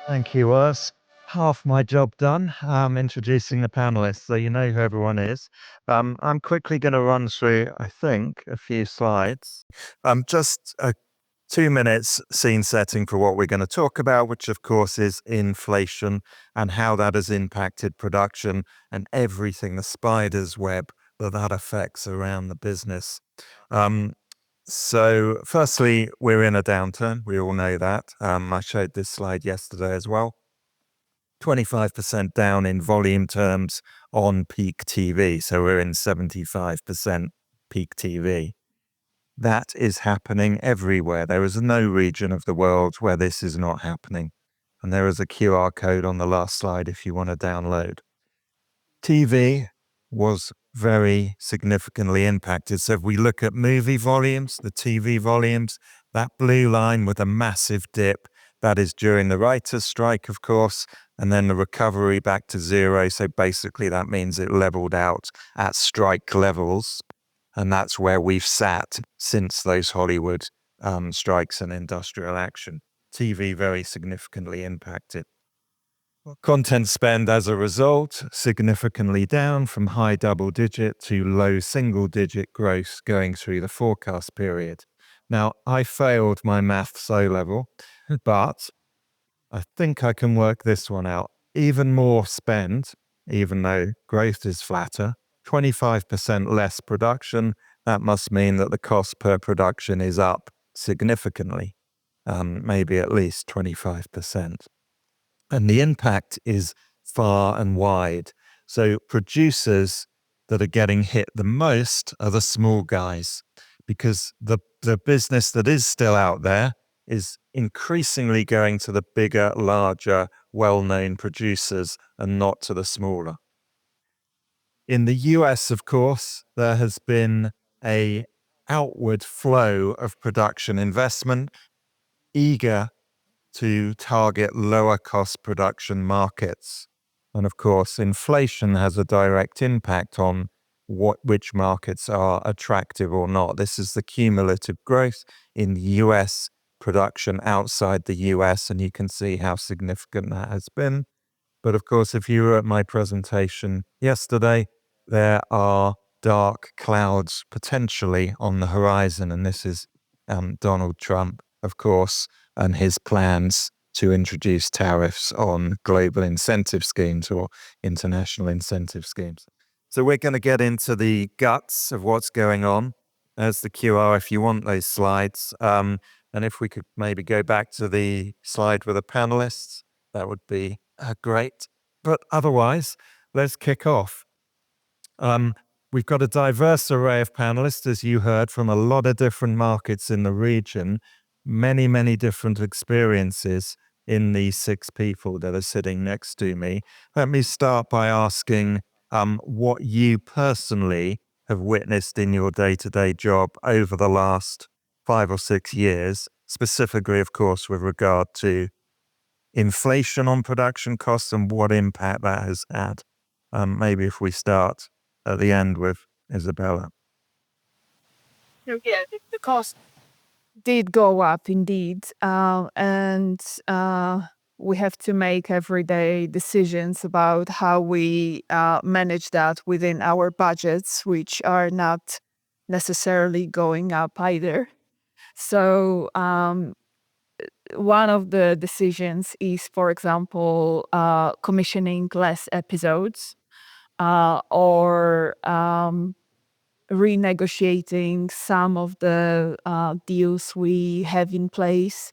Thank you, Urs. Half my job done, introducing the panelists, so you know who everyone is. I'm quickly going to run through, I think, a few slides. Just 2 minutes scene setting for what we're going to talk about, which of course is inflation and how that has impacted production and everything, the spider's web that affects around the business. So firstly, we're in a downturn. We all know that. I showed this slide yesterday as well. 25% down in volume terms on peak TV. So we're in 75% peak TV. That is happening everywhere. There is no region of the world where this is not happening. And there is a QR code on the last slide if you want to download. TV was very significantly impacted. So if we look at movie volumes, the TV volumes, that blue line with a massive dip, that is during the writers' strike, of course, and then the recovery back to zero. So basically that means it leveled out at strike levels. And that's where we've sat since those Hollywood strikes and industrial action. TV very significantly impacted. Content spend as a result, significantly down from high double-digit to low single-digit growth going through the forecast period. Now, I failed my maths O-level, but I think I can work this one out. Even more spend, even though growth is flatter, 25% less production, that must mean that the cost per production is up significantly, maybe at least 25%. And the impact is far and wide. So producers that are getting hit the most are the small guys, because the business that is still out there is increasingly going to the bigger, larger, well-known producers and not to the smaller. In the US, of course, there has been an outward flow of production investment, eager to target lower cost production markets. And of course, inflation has a direct impact on which markets are attractive or not. This is the cumulative growth in the US production outside the US, and you can see how significant that has been. But of course, if you were at my presentation yesterday, there are dark clouds potentially on the horizon, and this is Donald Trump, of course, and his plans to introduce tariffs on global incentive schemes or international incentive schemes. So we're going to get into the guts of what's going on. There's the QR if you want those slides. And if we could maybe go back to the slide with the panelists, that would be great. But otherwise, let's kick off. We've got a diverse array of panelists, as you heard, from a lot of different markets in the region, many, many different experiences in these 6 people that are sitting next to me. Let me start by asking what you personally have witnessed in your day-to-day job over the last 5 or 6 years, specifically, of course, with regard to inflation on production costs and what impact that has had. Maybe if we start at the end with Izabella. Yeah, the cost did go up indeed, and we have to make everyday decisions about how we manage that within our budgets, which are not necessarily going up either. So one of the decisions is, for example, commissioning less episodes or renegotiating some of the deals we have in place,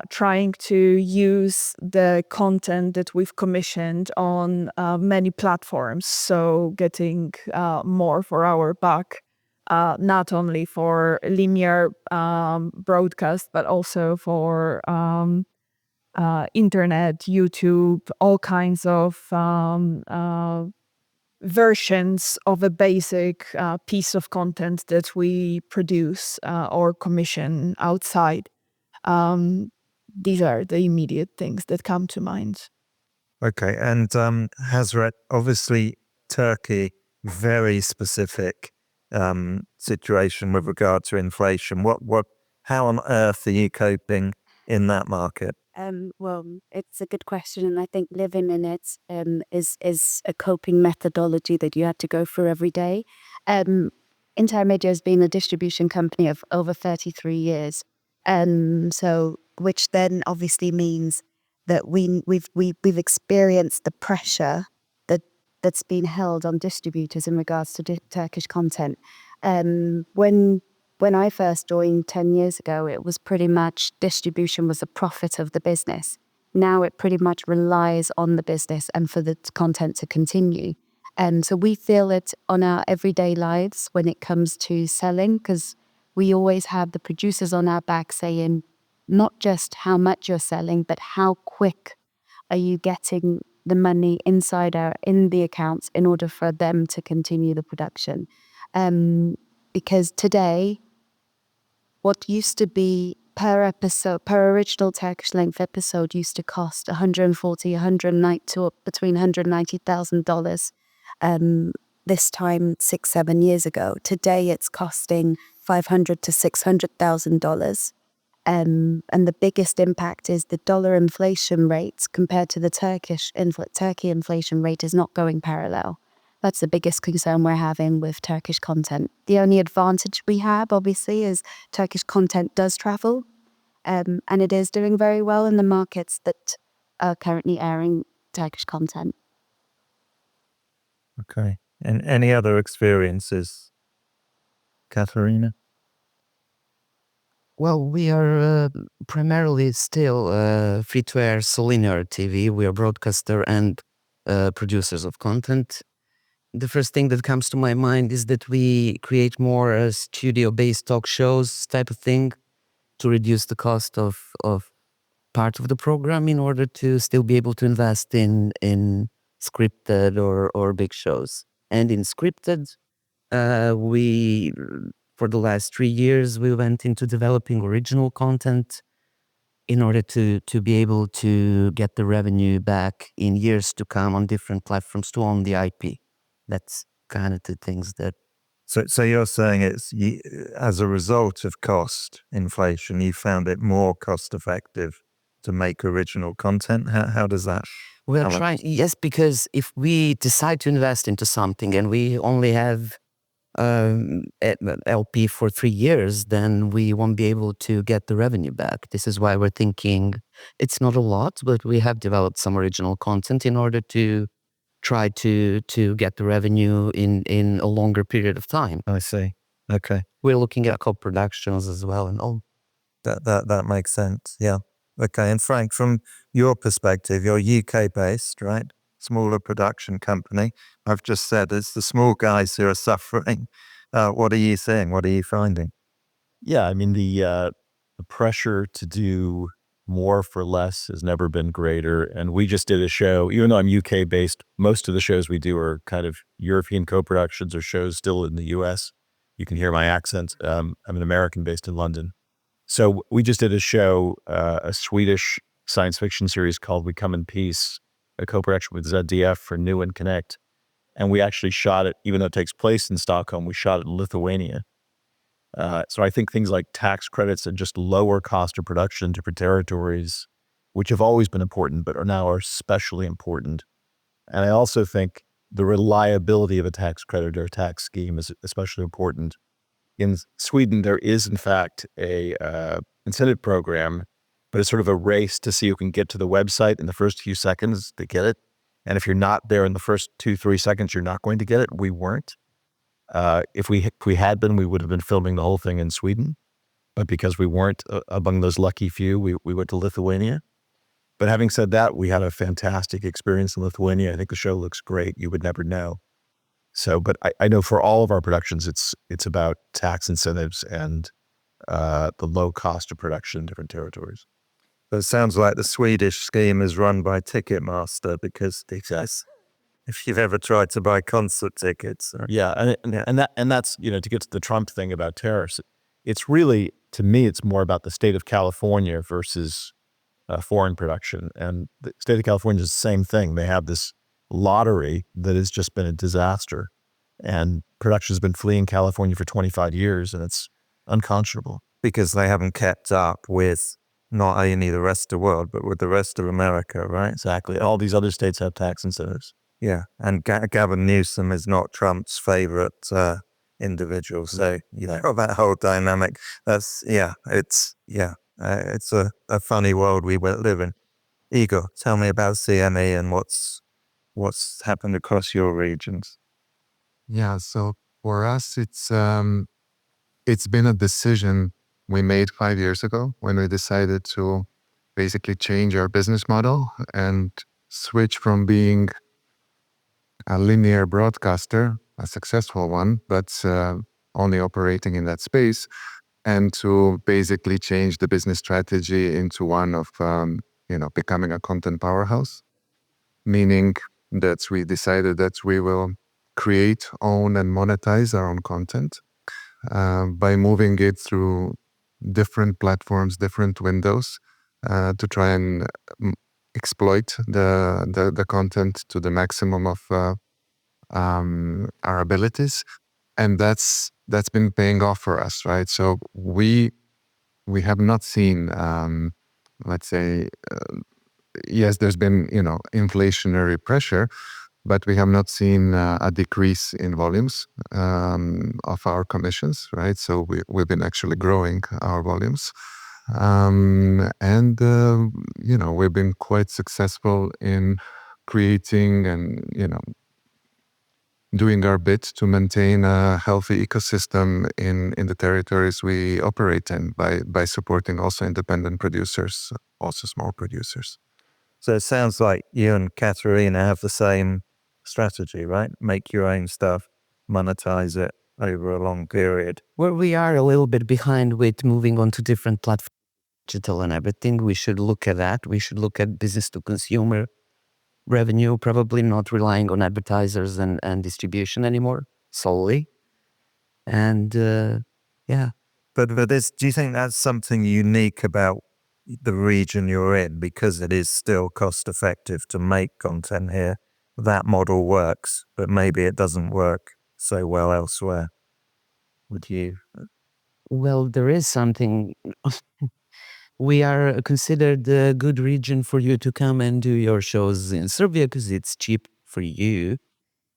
trying to use the content that we've commissioned on many platforms. So getting more for our buck, not only for linear broadcast, but also for internet, YouTube, all kinds of versions of a basic piece of content that we produce or commission outside. These are the immediate things that come to mind. Okay, and Hasret, obviously Turkey, very specific situation with regard to inflation. How on earth are you coping in that market? Well, it's a good question, and I think living in it is a coping methodology that you had to go through every day. Entire Medya has been a distribution company of over 33 years, so which then obviously means that we've experienced the pressure that's been held on distributors in regards to Turkish content. When I first joined 10 years ago, it was pretty much distribution was a profit of the business. Now it pretty much relies on the business and for the content to continue. So we feel it on our everyday lives when it comes to selling, because we always have the producers on our back saying not just how much you're selling, but how quick are you getting the money in the accounts in order for them to continue the production. Because today, what used to be per original Turkish length episode used to cost $140,000, $190,000 to between $190,000. This time 6-7 years ago. Today it's costing $500,000 to $600,000. And the biggest impact is the dollar inflation rate compared to the Turkey inflation rate is not going parallel. That's the biggest concern we're having with Turkish content. The only advantage we have, obviously, is Turkish content does travel, and it is doing very well in the markets that are currently airing Turkish content. Okay. And any other experiences, Katarina? Well, we are primarily still free-to-air linear TV. We are broadcaster and producers of content. The first thing that comes to my mind is that we create more studio-based talk shows type of thing to reduce the cost of part of the program in order to still be able to invest in scripted or big shows. And in scripted, we, for the last 3 years, we went into developing original content in order to be able to get the revenue back in years to come on different platforms to own the IP. That's kind of the things that... So you're saying it's as a result of cost inflation, you found it more cost effective to make original content? How does that... We are trying, yes, because if we decide to invest into something and we only have LP for 3 years, then we won't be able to get the revenue back. This is why we're thinking it's not a lot, but we have developed some original content in order to try to get the revenue in a longer period of time. I see. Okay. We're looking at co-productions as well and all. That makes sense. Yeah. Okay. And Frank, from your perspective, you're UK based, right? Smaller production company. I've just said it's the small guys who are suffering. What are you seeing? What are you finding? Yeah, I mean, the pressure to do more for less has never been greater. And we just did a show, even though I'm UK based, most of the shows we do are kind of European co-productions or shows still in the US. You can hear my accent. I'm an American based in London. So we just did a show, a Swedish science fiction series called We Come in Peace, a co-production with ZDF for New and Connect. And we actually shot it, even though it takes place in Stockholm, we shot it in Lithuania. So I think things like tax credits and just lower cost of production in different territories, which have always been important, but are now especially important. And I also think the reliability of a tax credit or tax scheme is especially important. In Sweden, there is, in fact, a incentive program, but it's sort of a race to see who can get to the website in the first few seconds to get it. And if you're not there in the first 2-3 seconds, you're not going to get it. We weren't. If we had been, we would have been filming the whole thing in Sweden. But because we weren't among those lucky few, we went to Lithuania. But having said that, we had a fantastic experience in Lithuania. I think the show looks great. You would never know. So, but I know for all of our productions, it's about tax incentives and the low cost of production in different territories. But it sounds like the Swedish scheme is run by Ticketmaster because if you've ever tried to buy concert tickets. Yeah, and that's, you know, to get to the Trump thing about tariffs, it's really, to me, it's more about the state of California versus foreign production. And the state of California is the same thing. They have this lottery that has just been a disaster. And production has been fleeing California for 25 years, and it's unconscionable. Because they haven't kept up with not only the rest of the world, but with the rest of America, right? Exactly. All these other states have tax incentives. Yeah, and Gavin Newsom is not Trump's favorite individual, so you know that whole dynamic. It's a funny world we live in. Igor, tell me about CME and what's happened across your regions. Yeah, so for us, it's been a decision we made 5 years ago when we decided to basically change our business model and switch from being a linear broadcaster, a successful one, but only operating in that space, and to basically change the business strategy into one of becoming a content powerhouse, meaning that we decided that we will create, own, and monetize our own content by moving it through different platforms, different windows, to try and exploit the content to the maximum of our abilities, and that's been paying off for us, right? So we have not seen, let's say, yes, there's been inflationary pressure, but we have not seen a decrease in volumes of our commissions, right? So we've been actually growing our volumes. We've been quite successful in creating and, doing our bit to maintain a healthy ecosystem in the territories we operate in by supporting also independent producers, also small producers. So it sounds like you and Katarina have the same strategy, right? Make your own stuff, monetize it over a long period. Where we are a little bit behind with moving on to different platforms, digital and everything, we should look at that. We should look at business to consumer revenue, probably not relying on advertisers and distribution anymore solely. And But do you think that's something unique about the region you're in, because it is still cost effective to make content here? That model works, but maybe it doesn't work so well elsewhere. Would you? Well, there is something. We are considered a good region for you to come and do your shows in Serbia because it's cheap for you.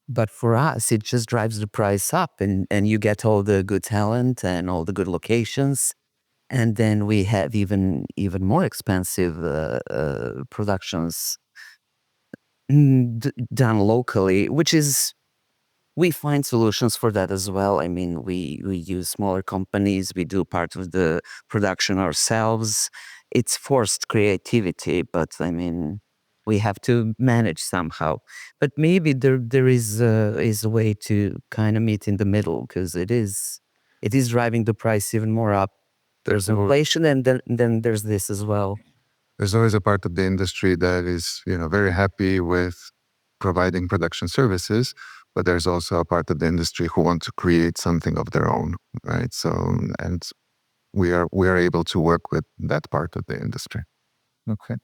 But for us, it just drives the price up, and you get all the good talent and all the good locations. And then we have even more expensive productions done locally, which is, we find solutions for that as well. I mean, we use smaller companies, we do part of the production ourselves. It's forced creativity, but I mean, we have to manage somehow. But maybe there is a way to kind of meet in the middle, because it is driving the price even more up. There's inflation, and then there's this as well. There's always a part of the industry that is, very happy with providing production services, but there's also a part of the industry who want to create something of their own, right? So, and we are able to work with that part of the industry. Okay.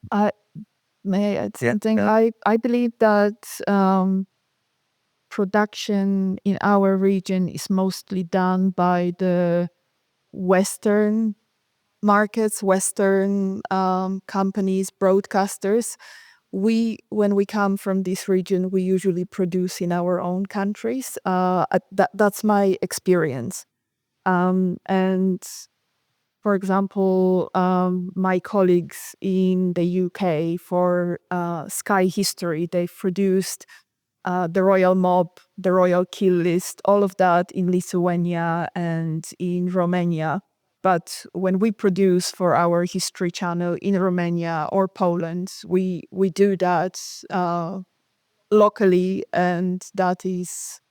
May I add something? Yeah. I believe that production in our region is mostly done by the Western markets, Western companies, broadcasters. When we come from this region, we usually produce in our own countries. That's my experience. And for example, my colleagues in the UK for Sky History, they've produced the Royal Mob, the Royal Kill List, all of that in Lithuania and in Romania. But when we produce for our history channel in Romania or Poland, we do that locally, and that is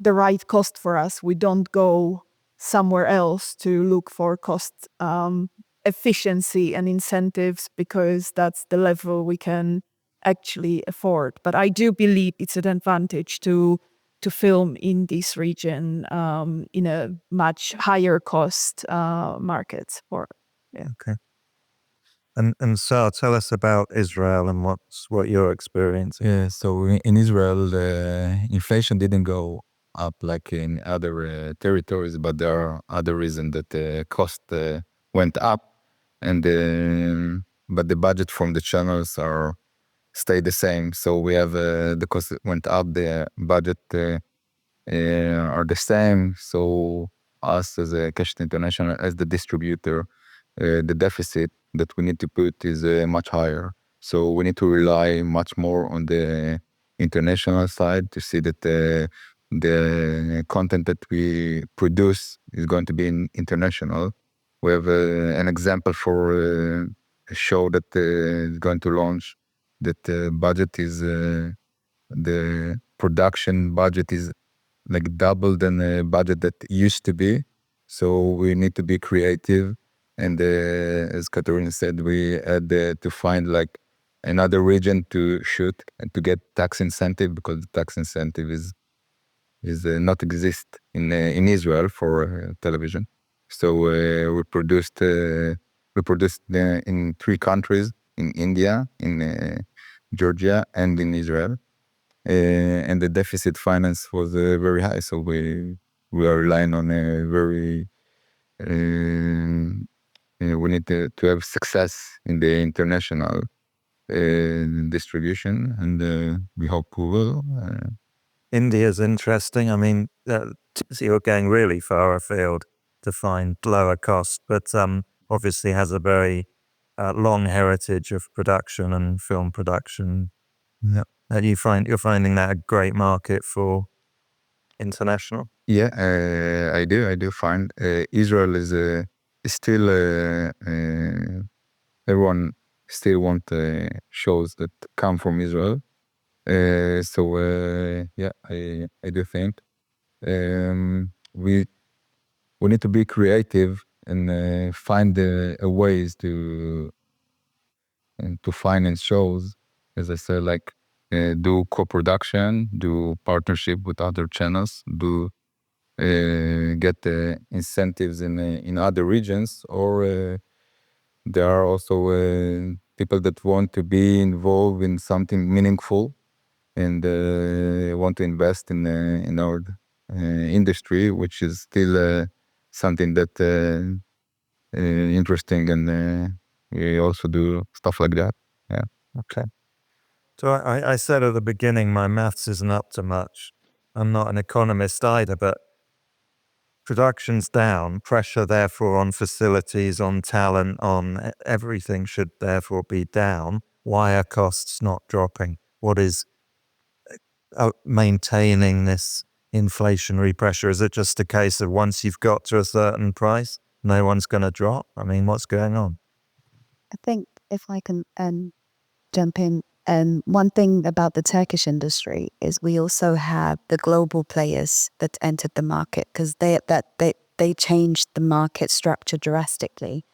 the right cost for us. We don't go somewhere else to look for cost efficiency and incentives, because that's the level we can actually afford. But I do believe it's an advantage to film in this region in a much higher cost market. Okay. And Saar, tell us about Israel and what your experience is. Yeah, so in Israel, inflation didn't go up like in other territories, but there are other reasons that the cost went up. and but the budget from the channels stay the same. So we have the cost went up, the budget are the same. So us as a Keshet International, as the distributor, the deficit that we need to put is much higher. So we need to rely much more on the international side to see that the content that we produce is going to be international. We have an example for a show that is going to launch. That budget is the production budget is like double than the budget that used to be. So we need to be creative. And as Katarina said, we had to find like another region to shoot and to get tax incentive, because the tax incentive is not exist in Israel for television. So we produced in 3 countries, in India, in Georgia, and in Israel. And the deficit finance was very high, so we are relying on a very we need to have success in the international distribution, and we hope we will. India's interesting. I mean, so you're going really far afield to find lower cost, but obviously has a very long heritage of production and film production. Yeah. And you're finding that a great market for international? Yeah, I do find Israel is still everyone still want shows that come from Israel. So yeah, I do think we need to be creative and find ways to finance shows. As I said, like do co-production, do partnership with other channels, do get incentives in other regions, or there are also people that want to be involved in something meaningful and want to invest in our industry, which is still something that interesting, and we also do stuff like that. Yeah. Okay. So I said at the beginning, my maths isn't up to much. I'm not an economist either, but production's down, pressure therefore on facilities, on talent, on everything should therefore be down. Why are costs not dropping? What is maintaining this inflationary pressure? Is it just a case of once you've got to a certain price, no one's going to drop? I mean, what's going on? I think if I can jump in, one thing about the Turkish industry is we also have the global players that entered the market, because they changed the market structure drastically.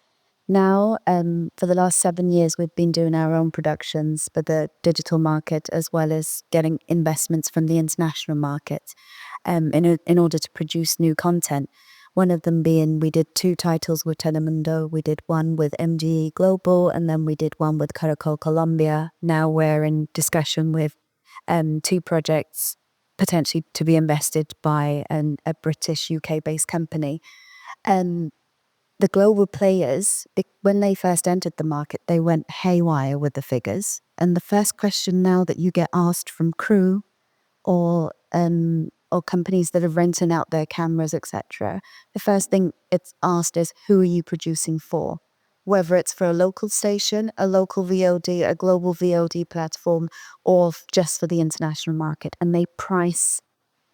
Now, for the last 7 years, we've been doing our own productions for the digital market, as well as getting investments from the international market in order to produce new content. One of them being, we did 2 titles with Telemundo. We did one with MGE Global, and then we did one with Caracol Colombia. Now we're in discussion with 2 projects potentially to be invested by a British UK-based company. The global players, when they first entered the market, they went haywire with the figures. And the first question now that you get asked from crew or companies that are renting out their cameras, etc., the first thing it's asked is, who are you producing for? Whether it's for a local station, a local VOD, a global VOD platform, or just for the international market. And they price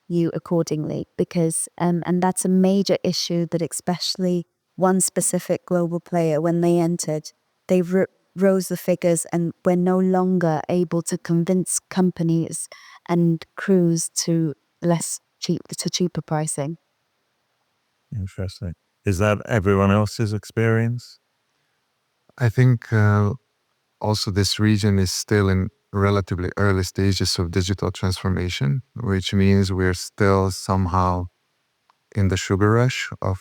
you accordingly, because, and that's a major issue that especially one specific global player, when they entered, they rose the figures and were no longer able to convince companies and crews to cheaper pricing. Interesting. Is that everyone else's experience? I think also this region is still in relatively early stages of digital transformation, which means we're still somehow in the sugar rush of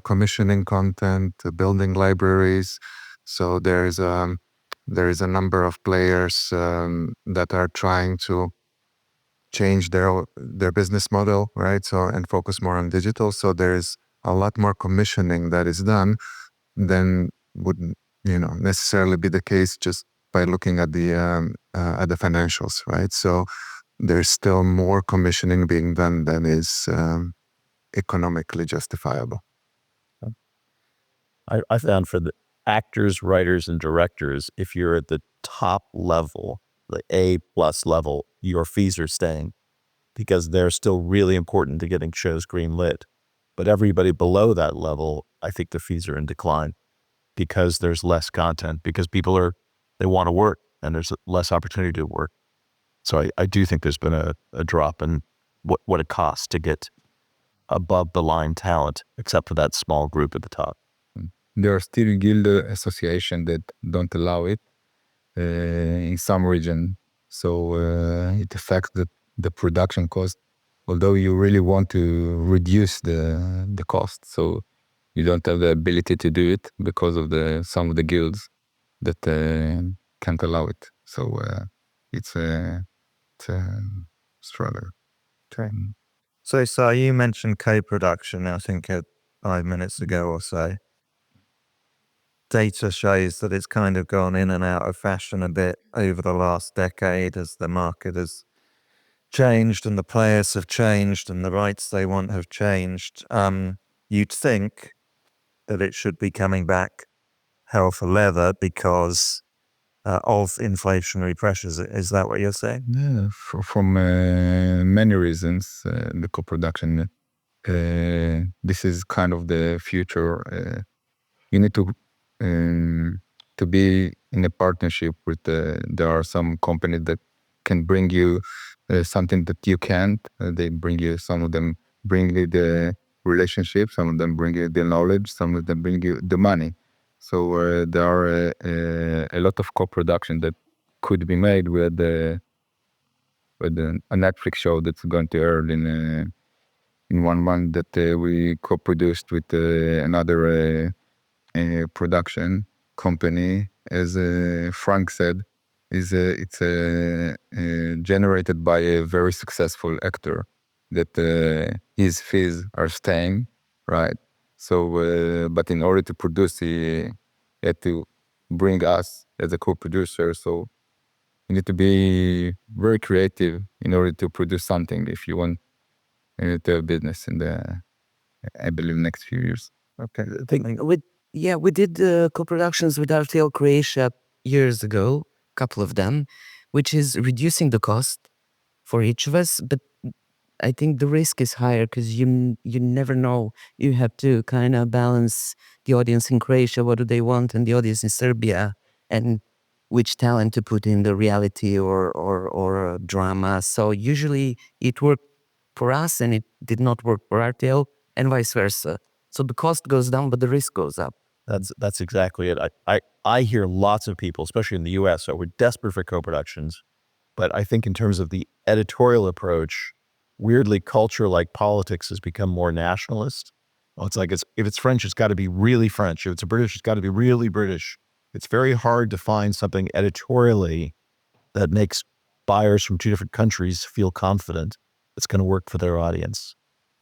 commissioning content, building libraries. So there is a number of players that are trying to change their business model, right? So, and focus more on digital. So there is a lot more commissioning that is done than would necessarily be the case just by looking at the financials, right? So there's still more commissioning being done than is economically justifiable. I found for the actors, writers, and directors, if you're at the top level, the A+ level, your fees are staying because they're still really important to getting shows greenlit. But everybody below that level, I think the fees are in decline because there's less content, because people they want to work and there's less opportunity to work. So I do think there's been a drop in what it costs to get above the line talent, except for that small group at the top. There are still guild associations that don't allow it in some region. So it affects the production cost, although you really want to reduce the cost. So you don't have the ability to do it because of some of the guilds that can't allow it. So it's a struggle. Okay. So Saar, you mentioned co-production, I think 5 minutes ago or so. Data shows that it's kind of gone in and out of fashion a bit over the last decade as the market has changed and the players have changed and the rights they want have changed. You'd think that it should be coming back hell for leather because of inflationary pressures. Is that what you're saying? Yeah, from many reasons, the co-production, this is kind of the future. You need to be in a partnership with, there are some companies that can bring you something that you can't. They bring you, some of them bring you the relationship, some of them bring you the knowledge, some of them bring you the money. So there are a lot of co-production that could be made with a Netflix show that's going to air in 1 month that we co-produced with another production company. As Frank said, it's generated by a very successful actor that his fees are staying, right? So, but in order to produce, he had to bring us as a co-producer. So you need to be very creative in order to produce something if you want to have business in I believe, next few years. Okay. We did co-productions with RTL Croatia years ago, a couple of them, which is reducing the cost for each of us. But I think the risk is higher because you never know. You have to kind of balance the audience in Croatia, what do they want, and the audience in Serbia, and which talent to put in the reality or drama. So usually it worked for us and it did not work for RTL and vice versa. So the cost goes down, but the risk goes up. That's exactly it. I hear lots of people, especially in the US, so we're desperate for co-productions. But I think in terms of the editorial approach, weirdly, culture like politics has become more nationalist. Well, it's like if it's French, it's got to be really French. If it's British, it's got to be really British. It's very hard to find something editorially that makes buyers from 2 different countries feel confident it's going to work for their audience.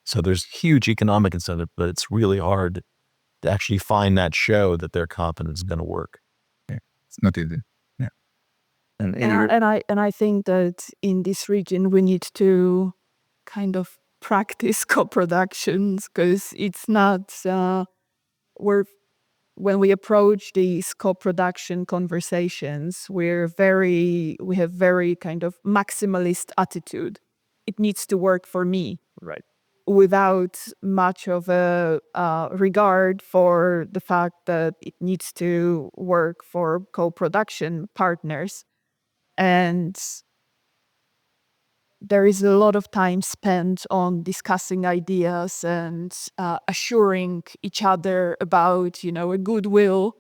So there's huge economic incentive, but it's really hard to actually find that show that they're confident is going to work. Yeah, it's not easy. Yeah. And I think that in this region we need to kind of practice co-productions because it's not when we approach these co-production conversations, we have very kind of maximalist attitude. It needs to work for me, Right? without much of a regard for the fact that it needs to work for co-production partners. And there is a lot of time spent on discussing ideas and assuring each other about, a goodwill,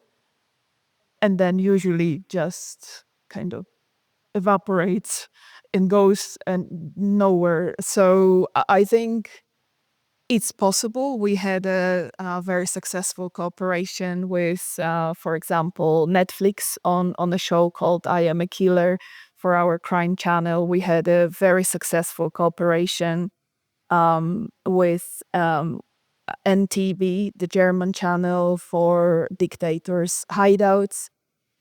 and then usually just kind of evaporates and goes and nowhere. So I think it's possible. We had a very successful cooperation with, for example, Netflix on a show called I Am a Killer for our crime channel. We had a very successful cooperation with NTV, the German channel for dictators' hideouts,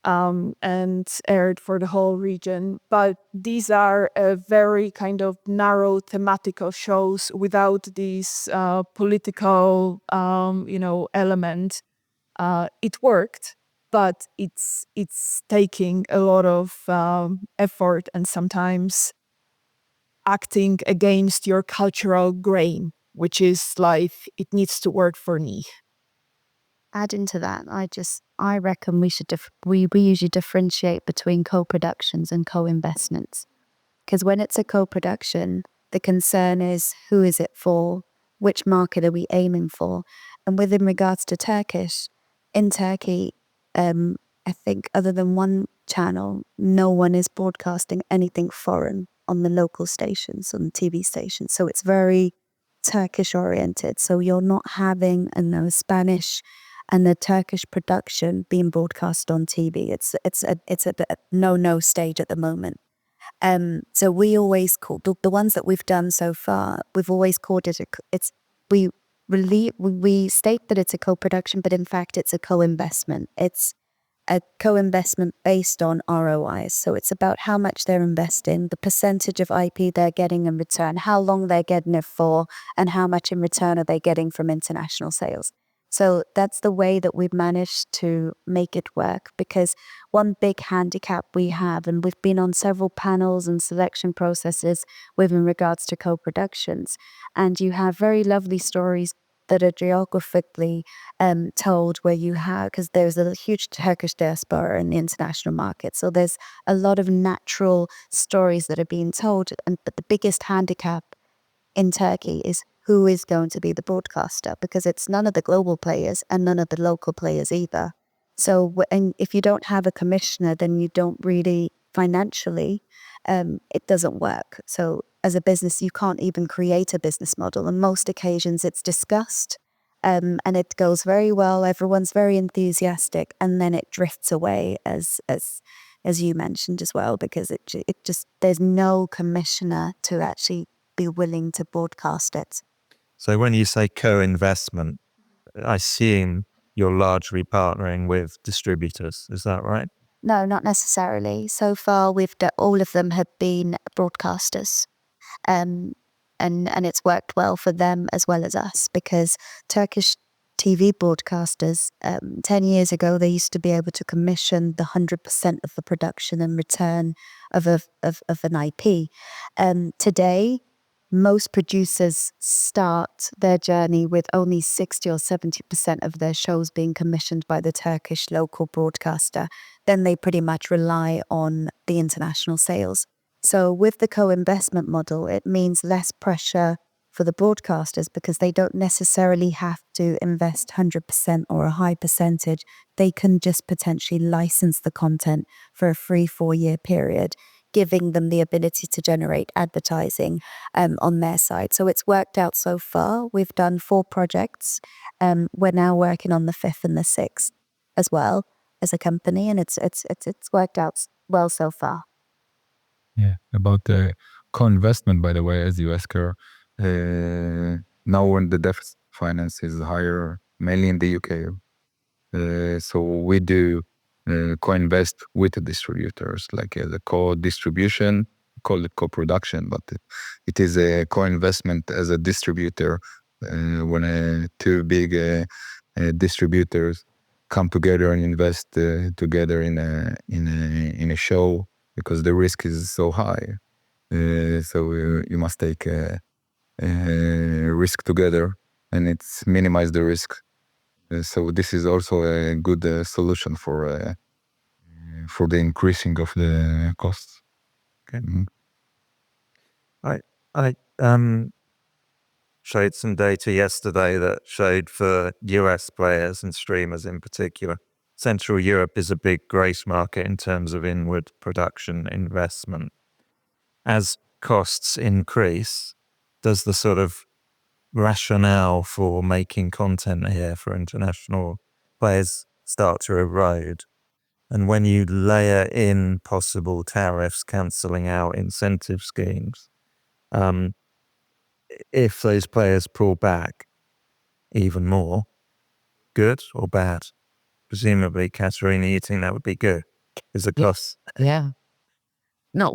and aired for the whole region. But these are very kind of narrow thematical shows without this political, element. It worked, but it's taking a lot of effort and sometimes acting against your cultural grain, which is like, it needs to work for me. Adding to that, I reckon we usually differentiate between co-productions and co-investments. Because when it's a co-production, the concern is, who is it for? Which market are we aiming for? And within regards to in Turkey, I think other than one channel, no one is broadcasting anything foreign on the local stations, on the TV stations. So it's very Turkish oriented. So you're not having a Spanish and the Turkish production being broadcast on TV. It's at a no stage at the moment. So we always call the ones that we've done so far. We've always called it we state that it's a co-production, but in fact it's a co-investment. It's a co-investment based on ROIs. So it's about how much they're investing, the percentage of IP they're getting in return, how long they're getting it for, and how much in return are they getting from international sales. So that's the way that we've managed to make it work, because one big handicap we have, and we've been on several panels and selection processes with in regards to co-productions, and you have very lovely stories that are geographically told where you have, because there's a huge Turkish diaspora in the international market. So there's a lot of natural stories that are being told. But the biggest handicap in Turkey is who is going to be the broadcaster, because it's none of the global players and none of the local players either. So and if you don't have a commissioner, then you don't really financially, it doesn't work. So as a business, you can't even create a business model. On most occasions, it's discussed and it goes very well. Everyone's very enthusiastic, and then it drifts away, as you mentioned as well, because it just there's no commissioner to actually be willing to broadcast it. So when you say co-investment, I assume you're largely partnering with distributors. Is that right? No, not necessarily. So far, all of them have been broadcasters. And it's worked well for them as well as us, because Turkish TV broadcasters, 10 years ago, they used to be able to commission the 100% of the production and return of an IP. Today, most producers start their journey with only 60 or 70% of their shows being commissioned by the Turkish local broadcaster. Then they pretty much rely on the international sales. So with the co-investment model, it means less pressure for the broadcasters, because they don't necessarily have to invest 100% or a high percentage. They can just potentially license the content for a 3-4 year period, giving them the ability to generate advertising on their side. So it's worked out so far. We've done 4 projects. We're now working on the 5th and the 6th as well as a company, and it's worked out well so far. Yeah, about the co-investment, by the way, as you ask her, now when the debt finance is higher, mainly in the UK, so we do co-invest with the distributors, like as a co-distribution, call it co-production, but it is a co-investment as a distributor when 2 big distributors come together and invest together in a show, because the risk is so high. So you must take a risk together, and it's minimize the risk. So this is also a good solution for the increasing of the costs. Okay. Mm-hmm. I showed some data yesterday that showed for US players and streamers in particular, Central Europe is a big growth market in terms of inward production investment. As costs increase, does the sort of rationale for making content here for international players start to erode? And when you layer in possible tariffs cancelling out incentive schemes, if those players pull back, even more. Good or bad? Presumably, Katarina, you think that would be good? Is the cost? Yeah. No,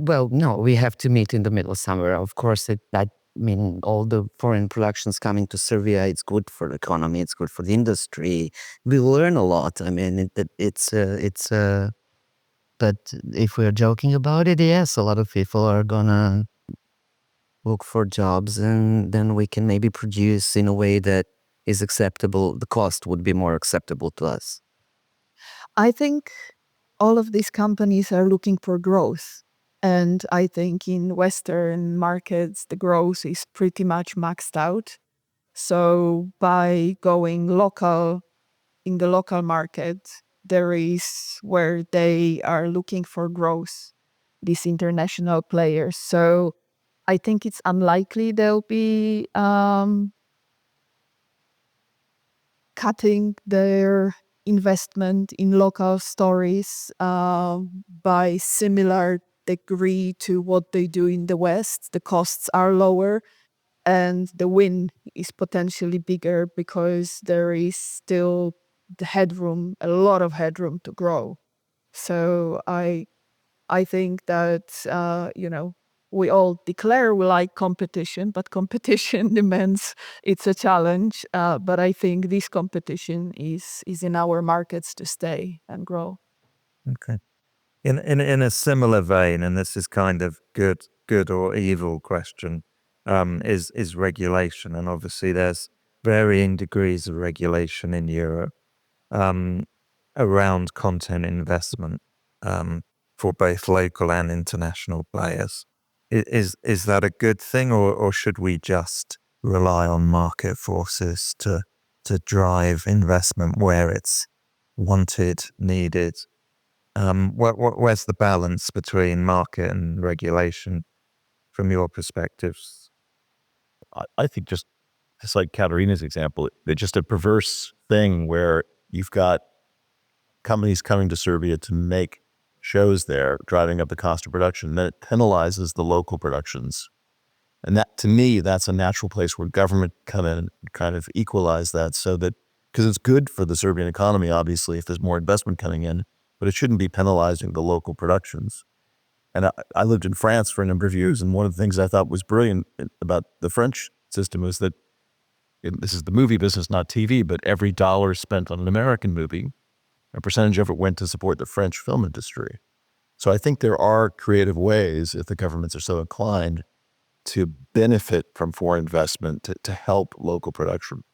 we have to meet in the middle of summer. Of course, all the foreign productions coming to Serbia, it's good for the economy, it's good for the industry. We learn a lot. I mean, but if we're joking about it, yes, a lot of people are gonna look for jobs, and then we can maybe produce in a way that is acceptable. The cost would be more acceptable to us. I think all of these companies are looking for growth. And I think in Western markets, the growth is pretty much maxed out. So by going local in the local market, there is where they are looking for growth, these international players. So I think it's unlikely they'll be cutting their investment in local stories by similar degree to what they do in the West. The costs are lower and the win is potentially bigger because there is still the headroom, a lot of headroom to grow. So I think that, we all declare we like competition, but competition demands it's a challenge. But I think this competition is in our markets to stay and grow. Okay. In a similar vein, and this is kind of good or evil question, is regulation, and obviously there's varying degrees of regulation in Europe around content investment for both local and international players. Is that a good thing, or should we just rely on market forces to drive investment where it's wanted, needed? Where's the balance between market and regulation from your perspectives? I think just like Katarina's example, it's just a perverse thing where you've got companies coming to Serbia to make shows there, driving up the cost of production. Then it penalizes the local productions. And that, to me, that's a natural place where government come in and kind of equalize that, so that, because it's good for the Serbian economy, obviously, if there's more investment coming in, but it shouldn't be penalizing the local productions. And I lived in France for a number of years, and one of the things I thought was brilliant about the French system was that this is the movie business, not TV, but every dollar spent on an American movie, a percentage of it went to support the French film industry. So I think there are creative ways, if the governments are so inclined, to benefit from foreign investment to help local production.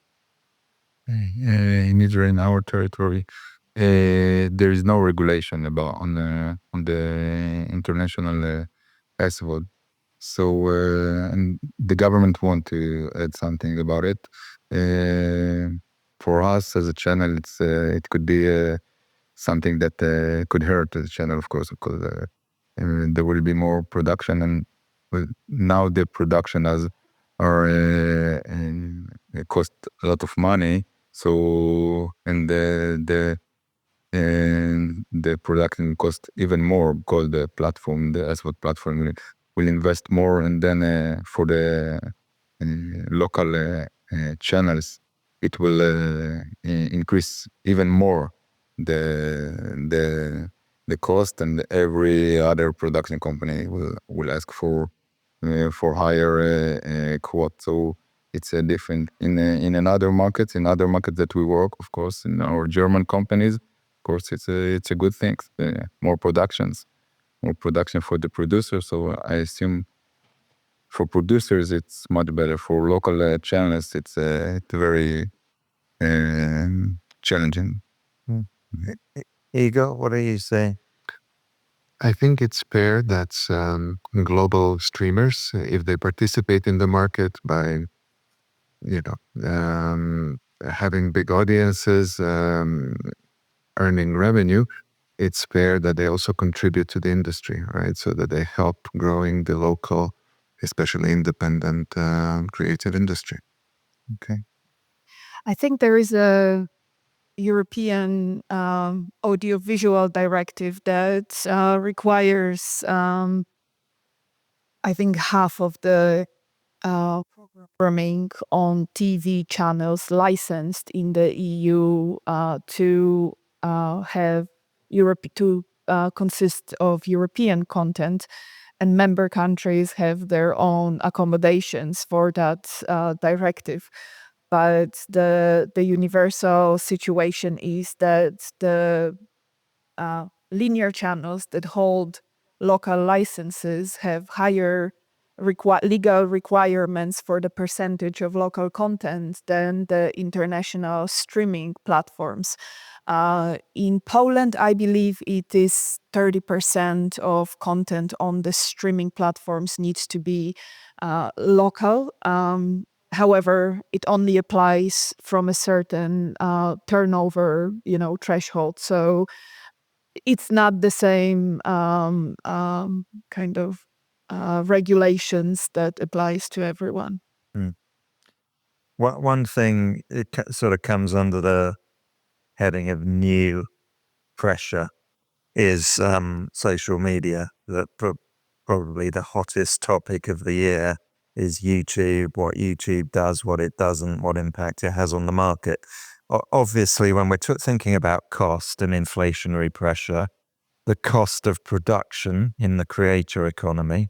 Neither in our territory, there is no regulation about on the international festival. So and the government want to add something about it. For us as a channel, it could be something that could hurt the channel, of course, because there will be more production, and now the production cost a lot of money. So and the production cost even more because the SVOD platform will invest more, and then for the local channels, it will increase even more the cost, and every other production company will ask for higher quote. So it's a different in other markets that we work, of course, in our German companies. Of course, it's a good thing. More production for the producer. So I assume for producers it's much better. For local channels, it's very challenging. Igor, what do you say? I think it's fair that global streamers, if they participate in the market by, having big audiences, earning revenue, it's fair that they also contribute to the industry, right? So that they help growing the local, especially independent creative industry. Okay. I think there is a European audiovisual directive that requires, I think, half of the programming on TV channels licensed in the EU to have consist of European content, and member countries have their own accommodations for that directive. But the universal situation is that the linear channels that hold local licenses have higher legal requirements for the percentage of local content than the international streaming platforms. In Poland, I believe it is 30% of content on the streaming platforms needs to be local. However, it only applies from a certain turnover, threshold. So it's not the same kind of regulations that applies to everyone. One thing, it sort of comes under the heading of new pressure, is social media. That probably the hottest topic of the year is YouTube, what YouTube does, what it doesn't, what impact it has on the market. Obviously, when we're thinking about cost and inflationary pressure, the cost of production in the creator economy,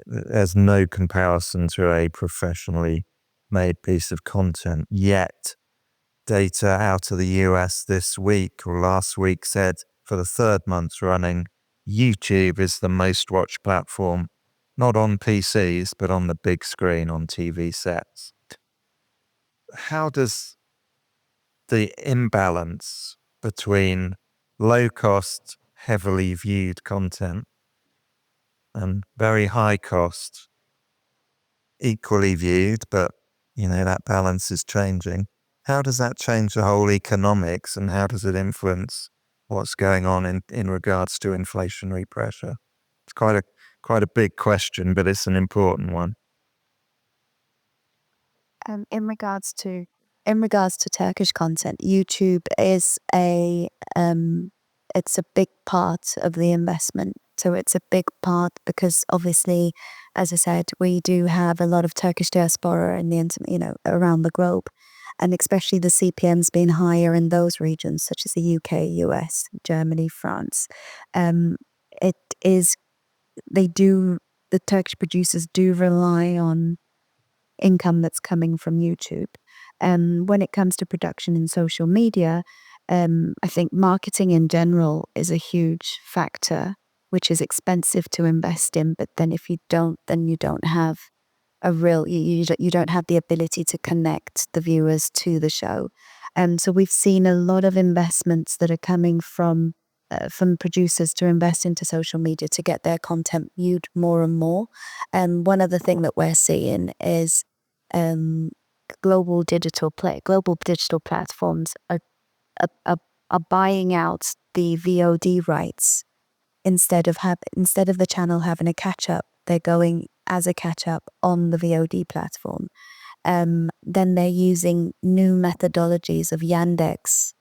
there's no comparison to a professionally made piece of content. Yet, data out of the US this week or last week said for the third month running, YouTube is the most watched platform, not on PCs, but on the big screen on TV sets. How does the imbalance between low cost, heavily viewed content and very high cost, equally viewed, but that balance is changing. How does that change the whole economics, and how does it influence what's going on in regards to inflationary pressure? It's quite a big question, but it's an important one. In regards to Turkish content, YouTube is it's a big part of the investment. So it's a big part because obviously, as I said, we do have a lot of Turkish diaspora in the around the globe, and especially the CPMs being higher in those regions such as the UK, US, Germany, France. The Turkish producers do rely on income that's coming from YouTube. When it comes to production in social media, I think marketing in general is a huge factor, which is expensive to invest in. But then if you don't, then you don't have you don't have the ability to connect the viewers to the show. So we've seen a lot of investments that are coming from producers to invest into social media to get their content viewed more and more. And one other thing that we're seeing is global digital platforms are buying out the VOD rights instead of the channel having a catch up. They're going as a catch up on the VOD platform. Then they're using new methodologies of Yandex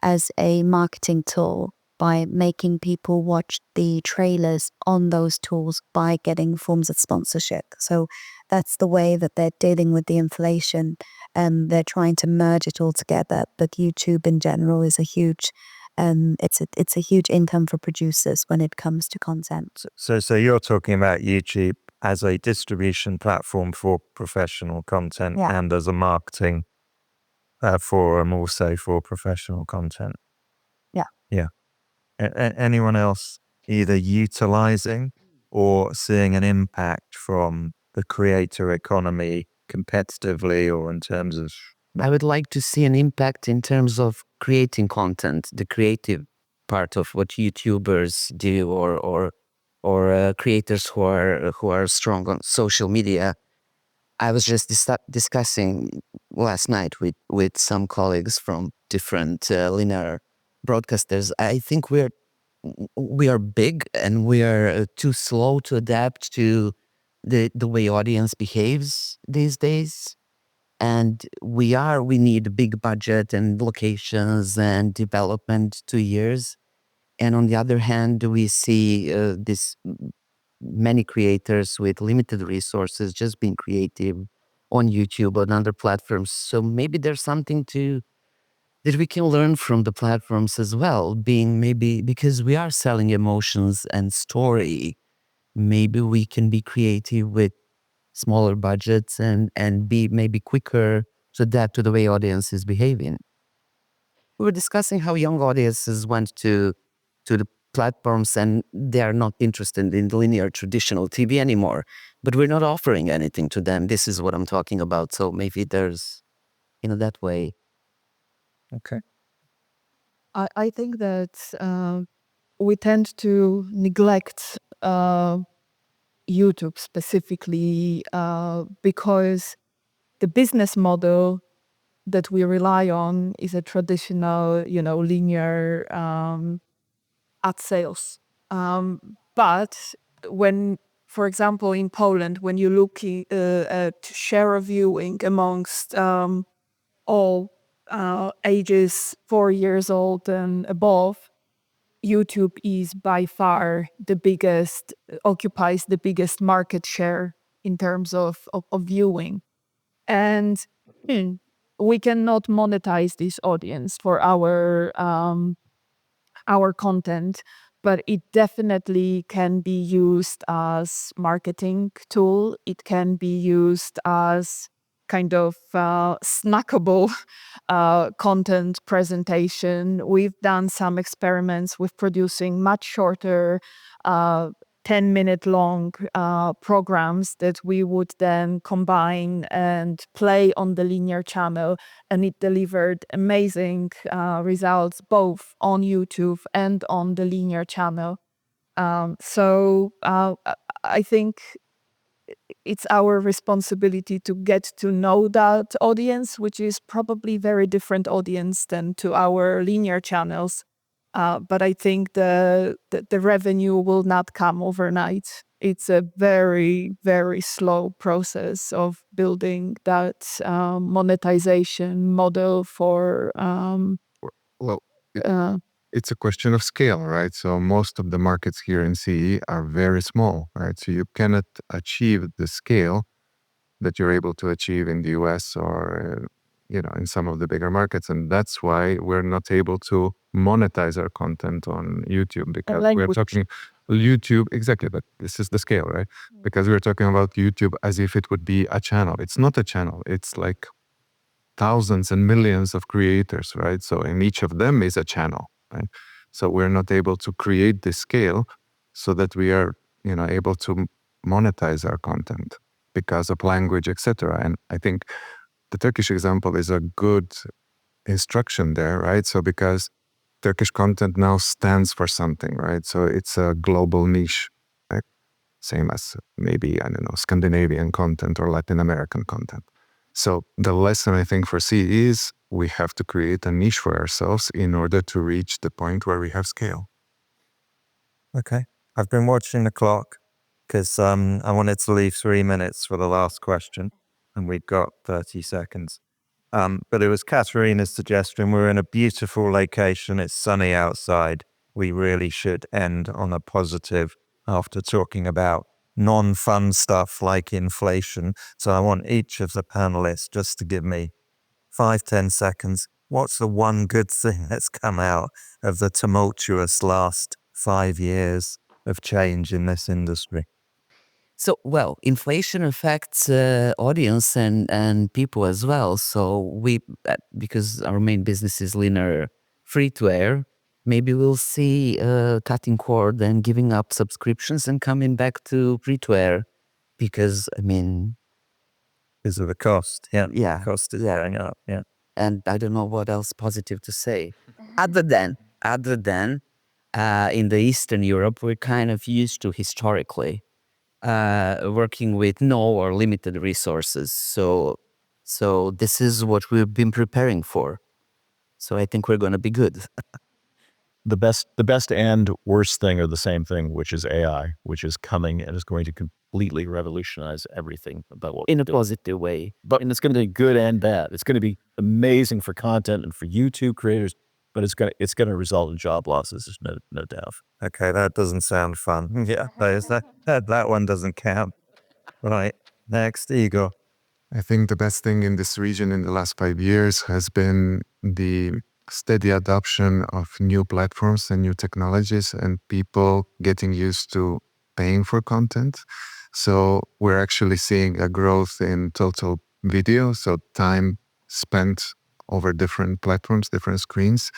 as a marketing tool by making people watch the trailers on those tools by getting forms of sponsorship. So that's the way that they're dealing with the inflation. They're trying to merge it all together. But YouTube in general is a huge, it's a huge income for producers when it comes to content. So you're talking about YouTube as a distribution platform for professional content and as a marketing forum also for professional content. Yeah. Anyone else either utilizing or seeing an impact from the creator economy competitively or in terms of? I would like to see an impact in terms of creating content, the creative part of what YouTubers do, or creators who are strong on social media. I was just discussing last night with some colleagues from different linear broadcasters. I think we are big and we are too slow to adapt to the way audience behaves these days. And we need a big budget and locations and development 2 years. And on the other hand, we see this many creators with limited resources just being creative on YouTube or on other platforms. So maybe there's something that we can learn from the platforms as well, being maybe because we are selling emotions and story, maybe we can be creative with smaller budgets and be maybe quicker to adapt to the way audience is behaving. We were discussing how young audiences went to the platforms and they are not interested in linear traditional TV anymore, but we're not offering anything to them. This is what I'm talking about. So maybe there's, that way. Okay. I think that we tend to neglect YouTube specifically because the business model that we rely on is a traditional, linear ad sales. But when, for example, in Poland, when you look at share of viewing amongst all ages 4 years old and above, YouTube is by far the biggest, occupies the biggest market share in terms of viewing. And we cannot monetize this audience for our content, but it definitely can be used as marketing tool. It can be used as kind of snackable content presentation. We've done some experiments with producing much shorter 10-minute long programs that we would then combine and play on the linear channel, and it delivered amazing results both on YouTube and on the linear channel. So I think it's our responsibility to get to know that audience, which is probably very different audience than to our linear channels. But I think the revenue will not come overnight. It's a very, very slow process of building that monetization model for. Well, Uh, it's a question of scale, right? So most of the markets here in CE are very small, right? So you cannot achieve the scale that you're able to achieve in the US or in some of the bigger markets, and that's why we're not able to monetize our content on YouTube, because we're talking YouTube exactly, but this is the scale, right? Because we're talking about YouTube as if it would be a channel. It's not a channel. It's like thousands and millions of creators, right? So in each of them is a channel, right? So we're not able to create this scale so that we are, able to monetize our content because of language, etc. And I think the Turkish example is a good instruction there, right? So because Turkish content now stands for something, right? So it's a global niche, right? Same as maybe, Scandinavian content or Latin American content. So the lesson, I think, for CE is we have to create a niche for ourselves in order to reach the point where we have scale. Okay. I've been watching the clock because I wanted to leave 3 minutes for the last question, and we've got 30 seconds. But it was Katarina's suggestion. We're in a beautiful location. It's sunny outside. We really should end on a positive after talking about non-fun stuff like inflation. So I want each of the panelists just to give me 5-10 seconds. What's the one good thing that's come out of the tumultuous last 5 years of change in this industry? So, well, inflation affects audience and people as well. So because our main business is linear free-to-air, maybe we'll see cutting cord and giving up subscriptions and coming back to free-to-air because, Because of the cost. Yeah. Yeah. Cost is going up. Yeah. And I don't know what else positive to say. Other than in the Eastern Europe, we're kind of used to historically working with no or limited resources. So this is what we've been preparing for. So I think we're going to be good. The best and worst thing are the same thing, which is AI, which is coming and is going to completely revolutionize everything about what In a positive way. And it's going to be good and bad. It's going to be amazing for content and for YouTube creators, but it's gonna result in job losses. There's no doubt. Okay, that doesn't sound fun. Yeah, that one doesn't count. Right. Next, Igor. I think the best thing in this region in the last 5 years has been the steady adoption of new platforms and new technologies and people getting used to paying for content. So we're actually seeing a growth in total video, so time spent over different platforms, different screens.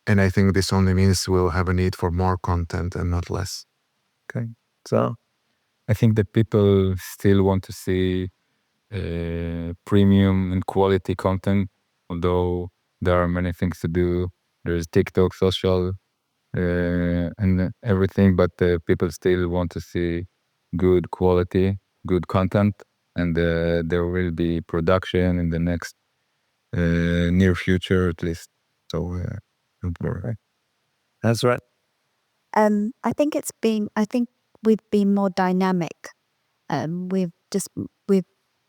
And I think this only means we'll have a need for more content and not less. Okay. So, I think that people still want to see premium and quality content, although there are many things to do. There's TikTok, social, and everything, but people still want to see good quality, good content, and there will be production in the next near future at least. So don't worry. that's right. I think we've been more dynamic. We've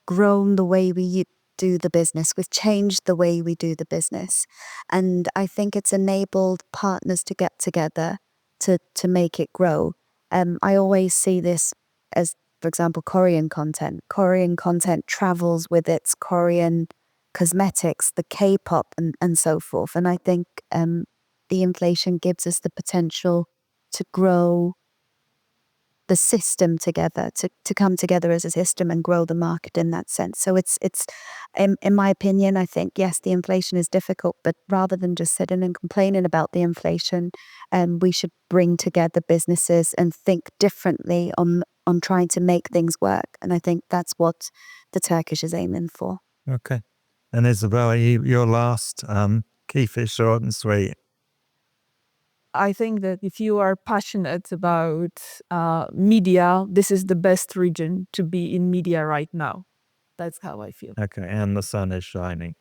grown the way we do the business. We've changed the way we do the business, and I think it's enabled partners to get together to make it grow. I always see this as, for example, Korean content. Korean content travels with its Korean cosmetics, the K-pop, and so forth. And I think the inflation gives us the potential to grow the system together, to come together as a system and grow the market in that sense. So it's in my opinion, I think, yes, the inflation is difficult, but rather than just sitting and complaining about the inflation, we should bring together businesses and think differently on trying to make things work. And I think that's what the Turkish is aiming for. Okay. And Izabella, your last, keep it short and sweet. I think that if you are passionate about media, this is the best region to be in media right now. That's how I feel. Okay, and the sun is shining.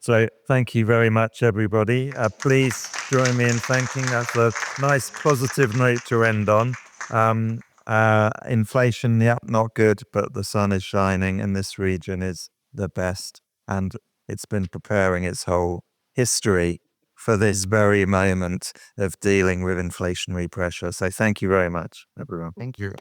So thank you very much, everybody. Please join me in thanking. That's a nice positive note to end on. Inflation, yeah, not good, but the sun is shining and this region is the best. And it's been preparing its whole history for this very moment of dealing with inflationary pressure. So thank you very much, everyone. Thank you.